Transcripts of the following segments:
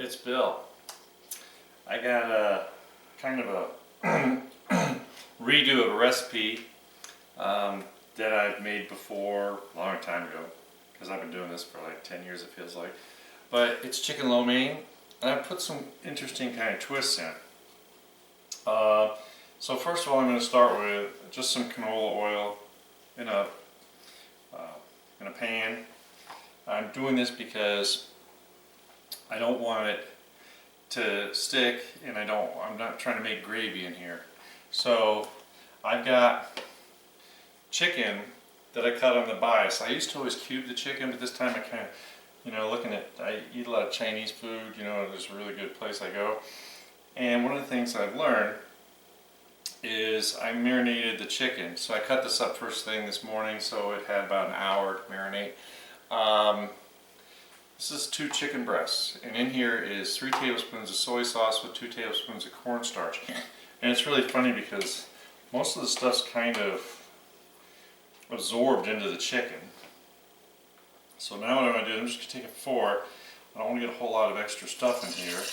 It's Bill. I got a kind of a redo of a recipe that I've made before a long time ago, because I've been doing this for like 10 years it feels like. But it's chicken lo mein, and I put some interesting kind of twists in. So first of all, I'm going to start with just some canola oil in a pan. I'm doing this because I don't want it to stick, and I'm not trying to make gravy in here. So I've got chicken that I cut on the bias. I used to always cube the chicken, but this time I kind of, I eat a lot of Chinese food, there's a really good place I go. And one of the things I've learned is I marinated the chicken. So I cut this up first thing this morning, so it had about an hour to marinate. This is 2 chicken breasts, and in here is 3 tablespoons of soy sauce with 2 tablespoons of cornstarch. And it's really funny because most of the stuff's kind of absorbed into the chicken. So now what I'm going to do, I'm just going to take a fork. I don't want to get a whole lot of extra stuff in here.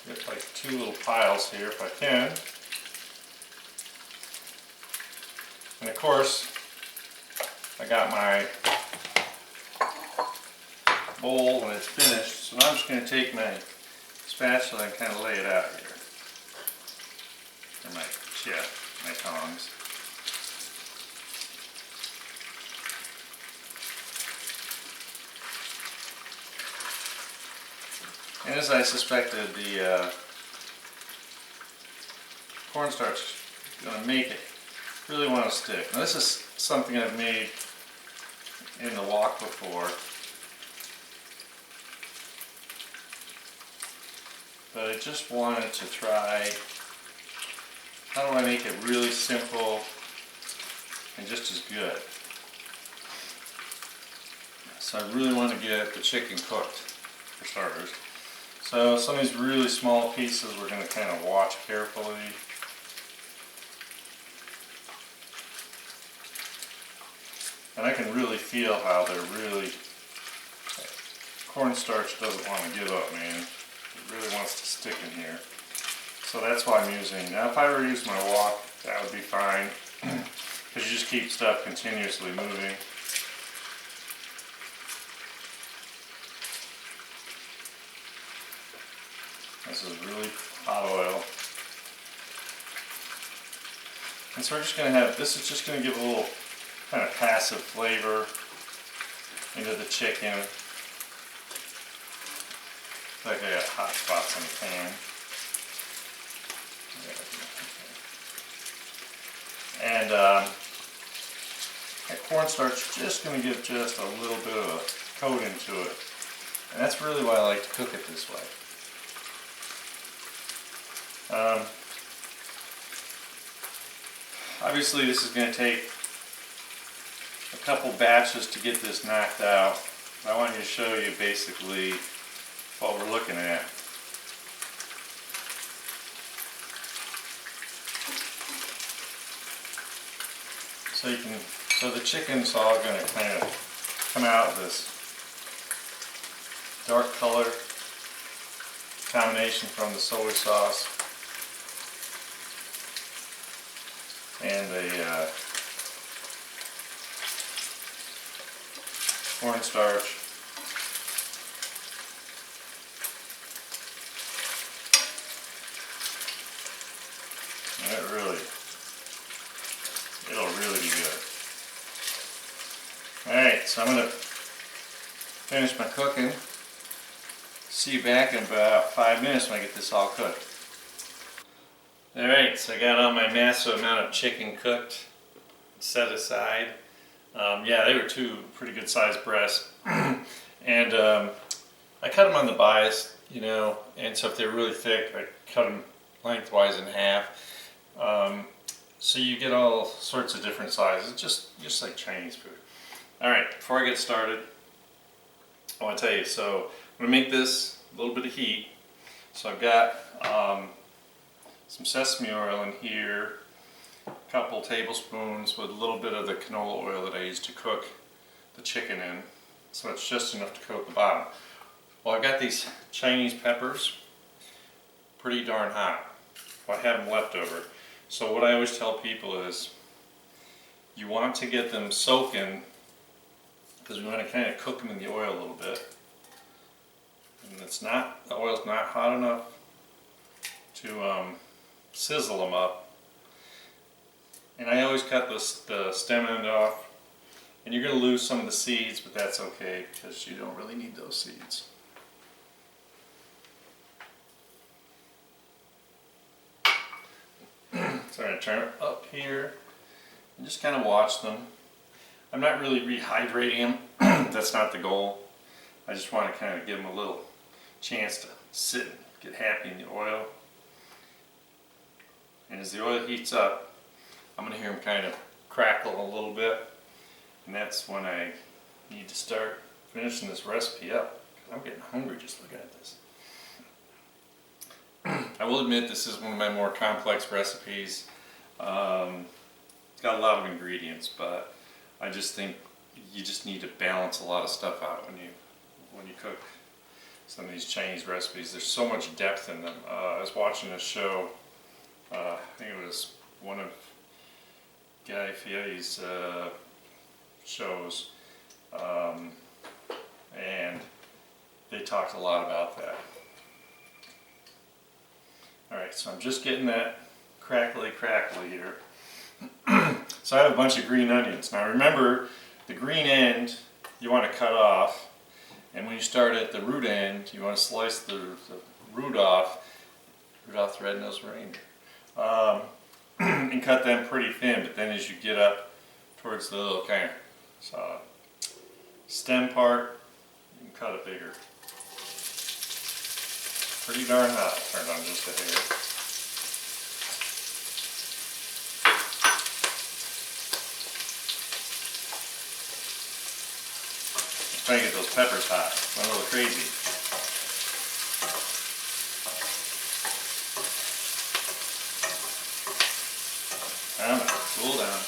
Get like 2 little piles here if I can. And of course, I got my bowl when it's finished, so now I'm just going to take my spatula and kind of lay it out here. Or my tongs. And as I suspected, the cornstarch is going to make it really want to stick. Now this is something I've made in the wok before, but I just wanted to try, how do I make it really simple and just as good? So I really want to get the chicken cooked, for starters. So some of these really small pieces we're going to kind of watch carefully. And I can really feel how they're really, cornstarch doesn't want to give up, man. It really wants to stick in here. So that's why I'm using, now if I were to use my wok, that would be fine. Because you just keep stuff continuously moving. This is really hot oil. And so we're just going to have, this is just going to give a little kind of passive flavor into the chicken. It's like I got hot spots in the pan. And that cornstarch is just going to give just a little bit of a coat into it. And that's really why I like to cook it this way. Obviously this is going to take a couple batches to get this knocked out. I want to show you basically what we're looking at. So the chicken's all going to kind of come out of this dark color combination from the soy sauce and the cornstarch. And it'll really be good. Alright, so I'm going to finish my cooking. See you back in about 5 minutes when I get this all cooked. Alright, so I got all my massive amount of chicken cooked, set aside. Yeah, they were 2 pretty good sized breasts. And I cut them on the bias, and so if they're really thick, I cut them lengthwise in half. So you get all sorts of different sizes, just like Chinese food. Alright, before I get started, I want to tell you, so I'm going to make this a little bit of heat. So I've got some sesame oil in here, a couple tablespoons with a little bit of the canola oil that I use to cook the chicken in, so it's just enough to coat the bottom. Well, I got these Chinese peppers, pretty darn hot. Well, I have them left over. So what I always tell people is, you want to get them soaking, because we want to kind of cook them in the oil a little bit. And the oil's not hot enough to sizzle them up. And I always cut the stem end off. And you're going to lose some of the seeds, but that's okay, because you don't really need those seeds. So I'm going to turn it up here and just kind of watch them. I'm not really rehydrating them. That's not the goal. I just want to kind of give them a little chance to sit and get happy in the oil. And as the oil heats up, I'm going to hear them kind of crackle a little bit. And that's when I need to start finishing this recipe up. I'm getting hungry just looking at this. I will admit this is one of my more complex recipes. It's got a lot of ingredients, but I just think you just need to balance a lot of stuff out when you cook some of these Chinese recipes. There's so much depth in them. I was watching a show, I think it was one of Guy Fieri's shows, and they talked a lot about that. Alright, so I'm just getting that crackly here. So I have a bunch of green onions. Now remember, the green end you want to cut off, and when you start at the root end, you want to slice the root off. Rudolph the Red-Nosed Reindeer. And cut them pretty thin, but then as you get up towards the little kind of stem part, you can cut it bigger. Pretty darn hot. Turned on just a hair. Trying to get those peppers hot. Went a little crazy. Calm down. Cool down.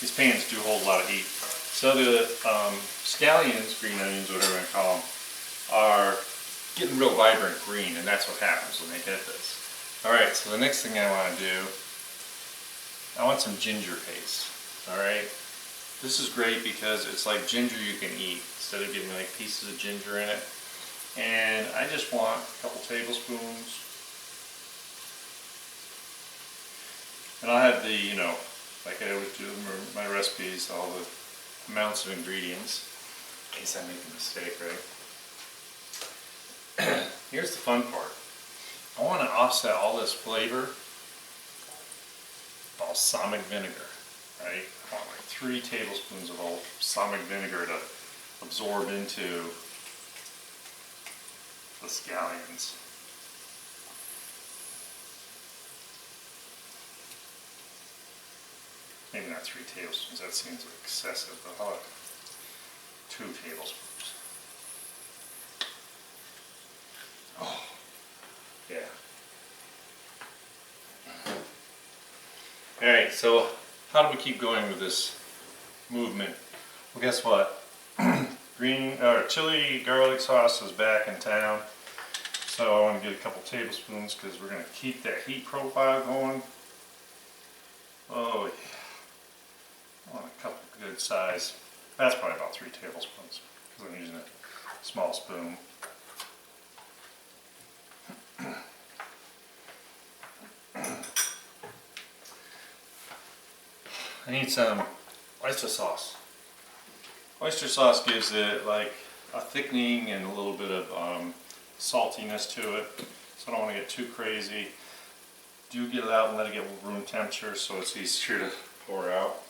These pans do hold a lot of heat. So the scallions, green onions, whatever I call them, are getting real vibrant green, and that's what happens when they hit this. Alright, so the next thing I want to do, I want some ginger paste. Alright, this is great because it's like ginger you can eat instead of getting like pieces of ginger in it. And I just want a couple tablespoons. And I'll have the, you know, like I always do in my recipes, all the amounts of ingredients, in case I make a mistake, right? Here's the fun part. I want to offset all this flavor with balsamic vinegar, right? I want like 3 tablespoons of balsamic vinegar to absorb into the scallions. Maybe not 3 tablespoons, that seems like excessive, but I'll have 2 tablespoons. Oh, yeah. Alright, so how do we keep going with this movement? Well, guess what? Chili garlic sauce is back in town. So I want to get a couple tablespoons because we're going to keep that heat profile going. Oh yeah. I want a couple good size. That's probably about 3 tablespoons because I'm using a small spoon. I need some oyster sauce. Oyster sauce gives it like a thickening and a little bit of saltiness to it, so I don't want to get too crazy. Do get it out and let it get room temperature so it's easier to pour out.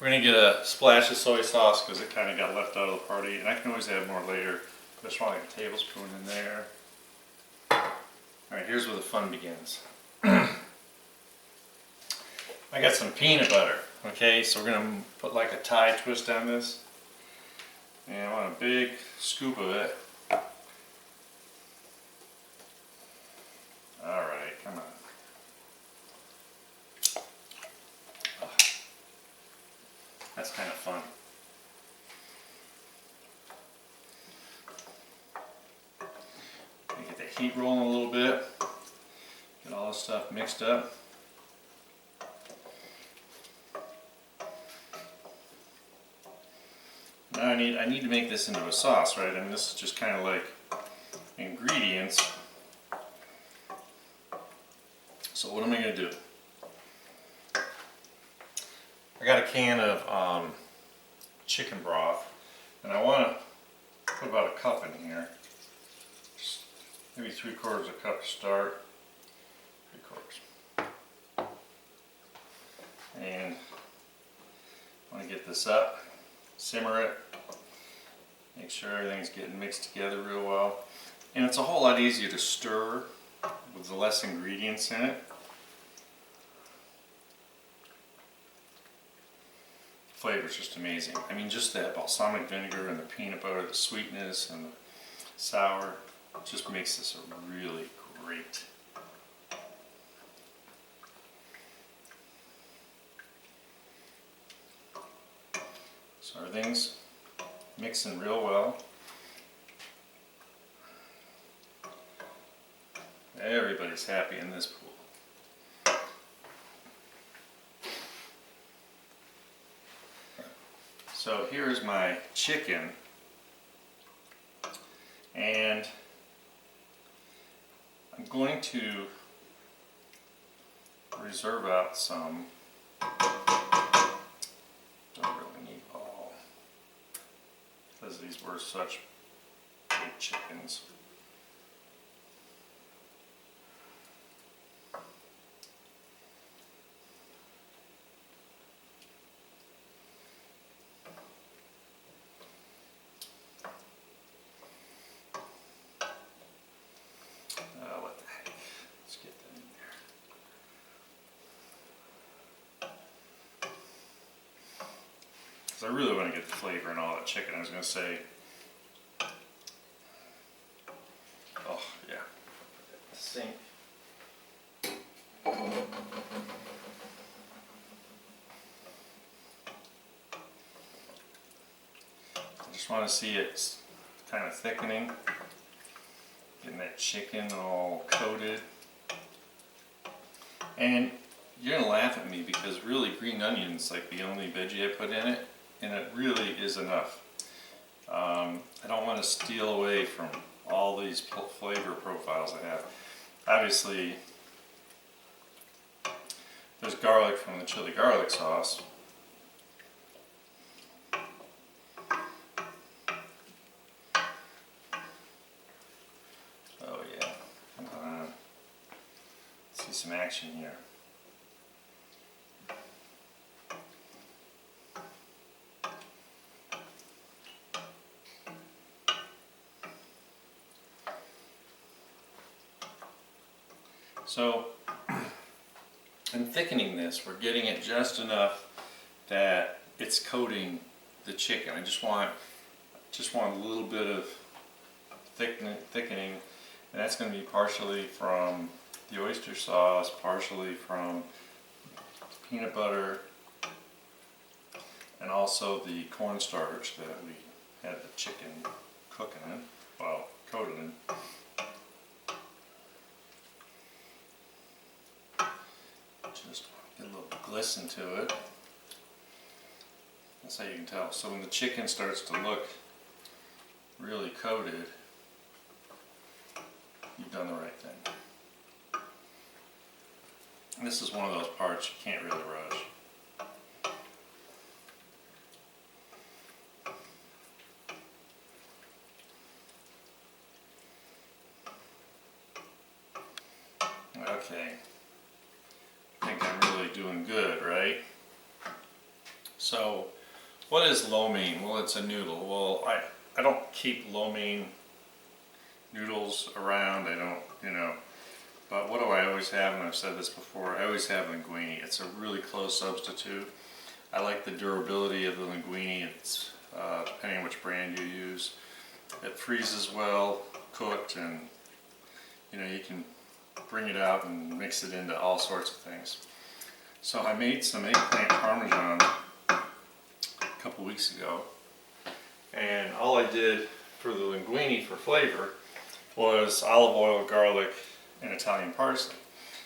We're going to get a splash of soy sauce because it kind of got left out of the party, and I can always add more later. I just want like a tablespoon in there. Alright, here's where the fun begins. I got some peanut butter, okay, so we're going to put like a Thai twist on this. And I want a big scoop of it. Alright, come on. That's kind of fun. Get the heat rolling a little bit. Get all this stuff mixed up. Now I need to make this into a sauce, right? I mean, this is just kind of like ingredients. So what am I going to do? I got a can of chicken broth, and I want to put about a cup in here. Just maybe 3/4 cup to start. 3/4. And I want to get this up, simmer it, make sure everything's getting mixed together real well. And it's a whole lot easier to stir with the less ingredients in it. Flavor's just amazing. I mean, just that balsamic vinegar and the peanut butter, the sweetness and the sour, just makes this a really great. So everything's mixing real well. Everybody's happy in this pool. So here's my chicken, and I'm going to reserve out some. Don't really need all, because these were such big chickens. What the heck? Let's get that in there. Because I really want to get the flavor and all that chicken. I was going to say, oh yeah, sink. I just want to see it kind of thickening. Getting that chicken all coated. And you're going to laugh at me because really green onions like the only veggie I put in it, and it really is enough. I don't want to steal away from all these flavor profiles I have. Obviously, there's garlic from the chili garlic sauce. Some action here. So in thickening this, we're getting it just enough that it's coating the chicken. I just want a little bit of thickening, and that's going to be partially from the oyster sauce, partially from peanut butter, and also the cornstarch that we had the chicken cooking in, well, coated in. Just get a little glisten to it. That's how you can tell. So when the chicken starts to look really coated, you've done the right thing. And this is one of those parts you can't really rush. Okay, I think I'm really doing good, right? So, what is lo mein? Well, it's a noodle. Well, I don't keep lo mein noodles around. I don't, but what do I always have, and I've said this before, I always have linguini. It's a really close substitute. I like the durability of the linguini. It's depending on which brand you use. It freezes well, cooked, and you can bring it out and mix it into all sorts of things. So I made some eggplant parmesan couple weeks ago, and all I did for the linguini for flavor was olive oil, garlic, and Italian parsley.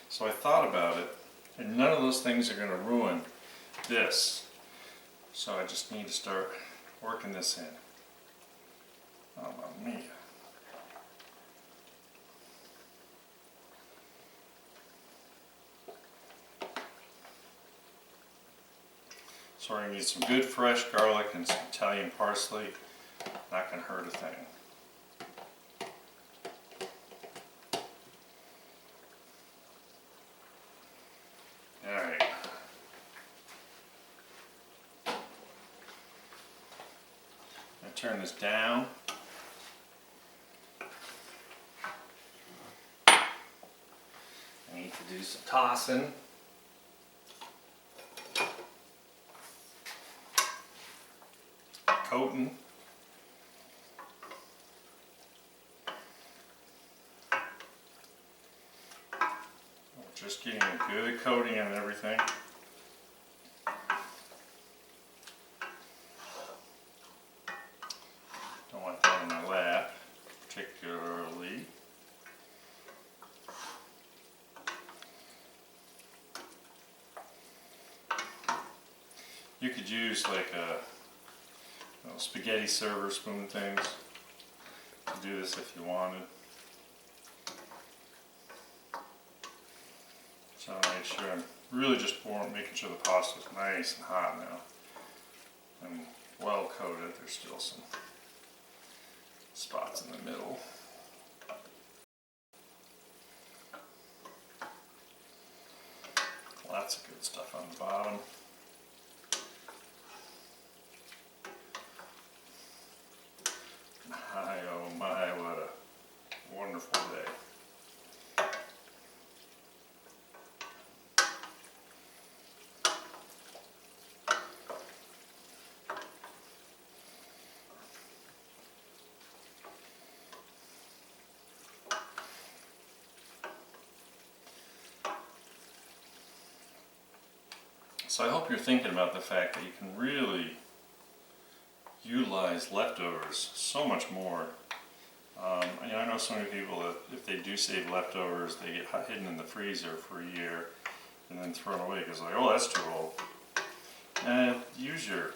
So I thought about it, and none of those things are going to ruin this. So I just need to start working this in. Mamma mia. So we're going to need some good fresh garlic and some Italian parsley. Not going to hurt a thing. Alright. I'm going to turn this down. I need to do some tossing. Coating. Just getting a good coating on everything. Don't want that in my lap, particularly. You could use like a spaghetti server spoon things to do this if you wanted. So I'll make sure I'm really just making sure the pasta is nice and hot now and well coated. There's still some spots in the middle. Lots of good stuff on the bottom. My, oh my, what a wonderful day. So I hope you're thinking about the fact that you can really utilize leftovers so much more. I know so many people that if they do save leftovers, they get hidden in the freezer for a year and then thrown away because like, oh, that's too old. And use your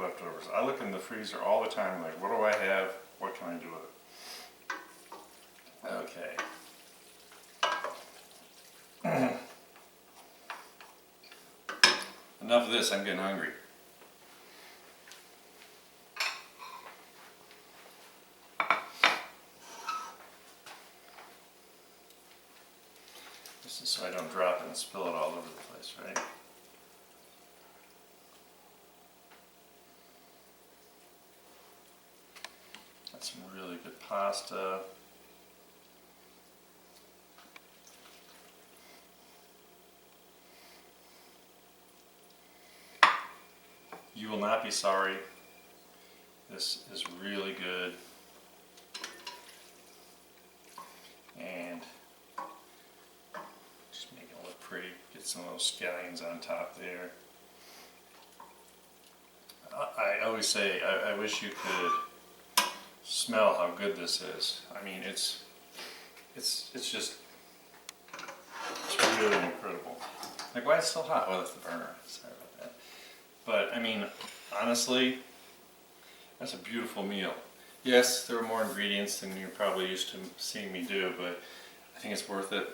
leftovers. I look in the freezer all the time, like, what do I have? What can I do with it? Okay. Enough of this. I'm getting hungry. This is so I don't drop it and spill it all over the place, right? Got some really good pasta. You will not be sorry. This is really good. And just make it look pretty. Get some of those scallions on top there. I always say, I wish you could smell how good this is. I mean, it's just, it's really incredible. Like, why is it so hot? Well, that's the burner. Sorry about that. But, I mean, honestly, that's a beautiful meal. Yes, there are more ingredients than you're probably used to seeing me do, but I think it's worth it.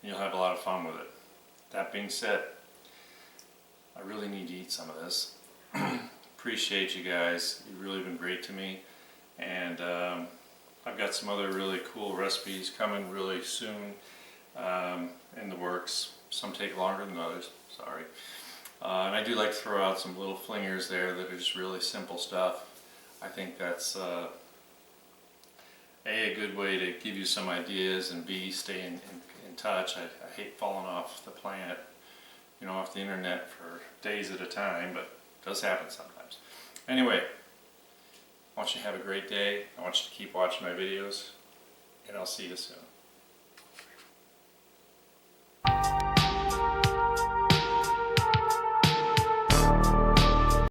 You'll have a lot of fun with it. That being said, I really need to eat some of this. Appreciate you guys. You've really been great to me. And I've got some other really cool recipes coming really soon in the works. Some take longer than others, sorry. And I do like to throw out some little flingers there that are just really simple stuff. I think that's A, a good way to give you some ideas, and B, stay in touch. I hate falling off the planet, off the internet for days at a time, but it does happen sometimes. Anyway, I want you to have a great day. I want you to keep watching my videos, and I'll see you soon.